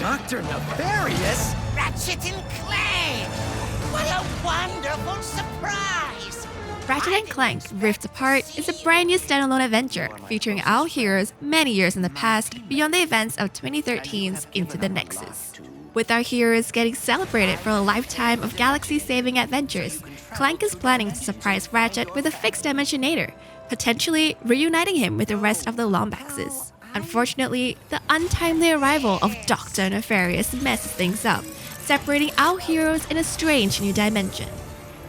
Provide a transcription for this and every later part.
Dr. Nefarious? Ratchet and Clank! What a wonderful surprise! Ratchet & Clank Rift Apart is a brand new standalone adventure featuring our heroes many years in the past beyond the events of 2013's Into the Nexus. With our heroes getting celebrated for a lifetime of galaxy-saving adventures, Clank is planning to surprise Ratchet with a fixed dimensionator, potentially reuniting him with the rest of the Lombaxes. Unfortunately, the untimely arrival of Dr. Nefarious messes things up, separating our heroes in a strange new dimension.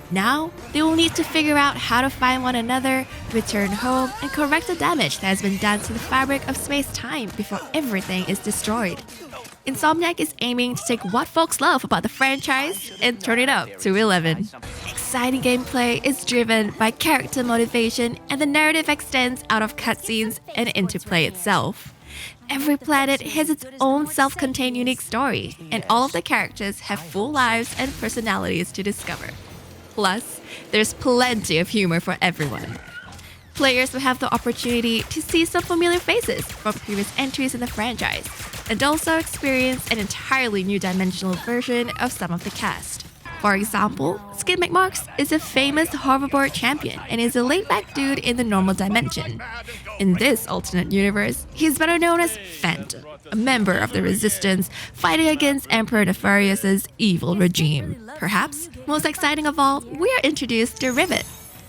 Now, they will need to figure out how to find one another, return home, and correct the damage that has been done to the fabric of space-time before everything is destroyed. Insomniac is aiming to take what folks love about the franchise and turn it up to 11. Exciting gameplay is driven by character motivation, and the narrative extends out of cutscenes and into play itself. Every planet has its own self-contained unique story, and all of the characters have full lives and personalities to discover. Plus, there's plenty of humor for everyone. Players will have the opportunity to see some familiar faces from previous entries in the franchise, and also experience an entirely new dimensional version of some of the cast. For example, Skid McMarks is a famous hoverboard champion and is a laid-back dude in the normal dimension. In this alternate universe, he's better known as Phantom, a member of the Resistance fighting against Emperor Nefarious's evil regime. Perhaps, most exciting of all, we are introduced to Rivet.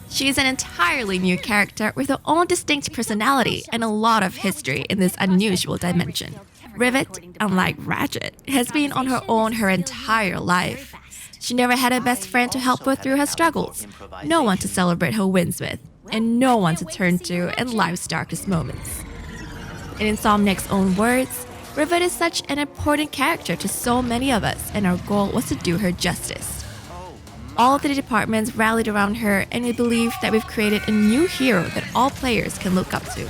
She is an entirely new character with her own distinct personality and a lot of history in this unusual dimension. Rivet, unlike Ratchet, has been on her own her entire life. She never had a best friend to help her through her struggles, no one to celebrate her wins with, and no one to turn to in life's darkest moments. In Insomniac's own words, Rivet is such an important character to so many of us, and our goal was to do her justice. All of the departments rallied around her, and we believe that we've created a new hero that all players can look up to.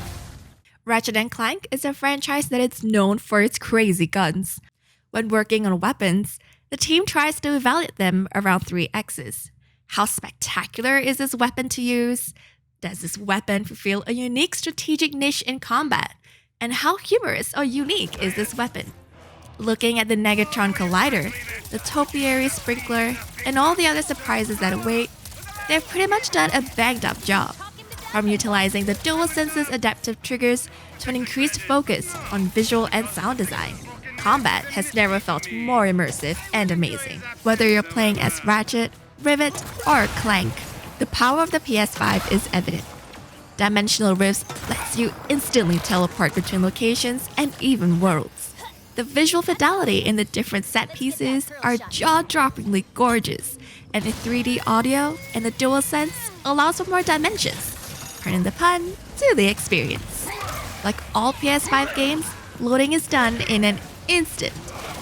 Ratchet & Clank is a franchise that is known for its crazy guns. When working on weapons, the team tries to evaluate them around 3 axes. How spectacular is this weapon to use? Does this weapon fulfill a unique strategic niche in combat? And how humorous or unique is this weapon? Looking at the Negatron Collider, the Topiary Sprinkler, and all the other surprises that await, they've pretty much done a banged-up job. From utilizing the DualSense's adaptive triggers to an increased focus on visual and sound design, combat has never felt more immersive and amazing. Whether you're playing as Ratchet, Rivet, or Clank, the power of the PS5 is evident. Dimensional Rifts lets you instantly teleport between locations and even worlds. The visual fidelity in the different set pieces are jaw-droppingly gorgeous, and the 3D audio and the DualSense allows for more dimensions, turning the pun to the experience. Like all PS5 games, loading is done in an instant,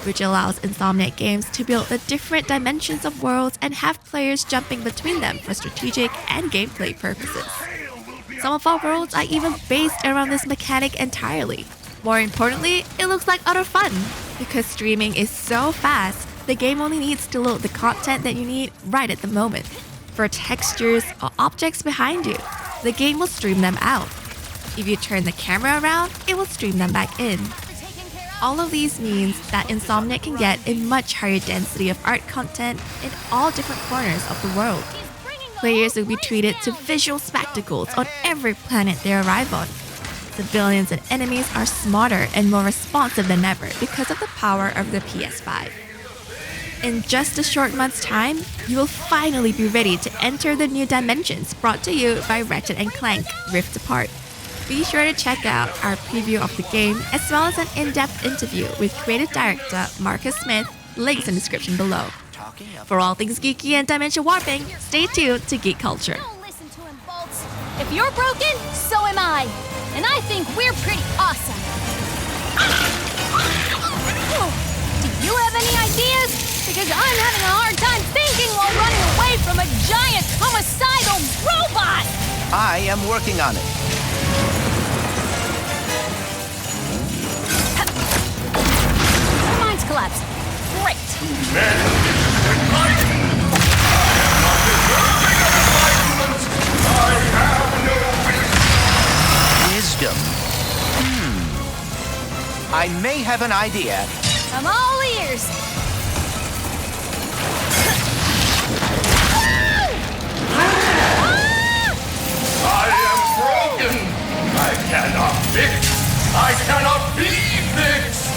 which allows Insomniac Games to build the different dimensions of worlds and have players jumping between them for strategic and gameplay purposes. Some of our worlds are even based around this mechanic entirely. More importantly, it looks like utter fun. Because streaming is so fast, the game only needs to load the content that you need right at the moment. For textures or objects behind you, the game will stream them out. If you turn the camera around, it will stream them back in. All of these means that Insomniac can get a much higher density of art content in all different corners of the world. Players will be treated to visual spectacles on every planet they arrive on. Civilians and enemies are smarter and more responsive than ever because of the power of the PS5. In just a short month's time, you will finally be ready to enter the new dimensions brought to you by Ratchet & Clank Rift Apart. Be sure to check out our preview of the game as well as an in-depth interview with creative director Marcus Smith, links in the description below. For all things geeky and dimension warping, stay tuned to Geek Culture. Don't listen to him, Bolts. If you're broken, so am I. And I think we're pretty awesome. Do you have any ideas? Because I'm having a hard time thinking while running away from a giant homicidal robot! I am working on it. My mind's collapsed. Great. Wisdom. I may have an idea. I'm all ears. I am broken. I cannot fix. I cannot be fixed.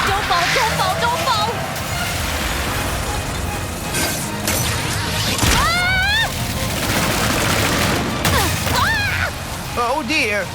Don't fall, don't fall, don't fall. Oh dear,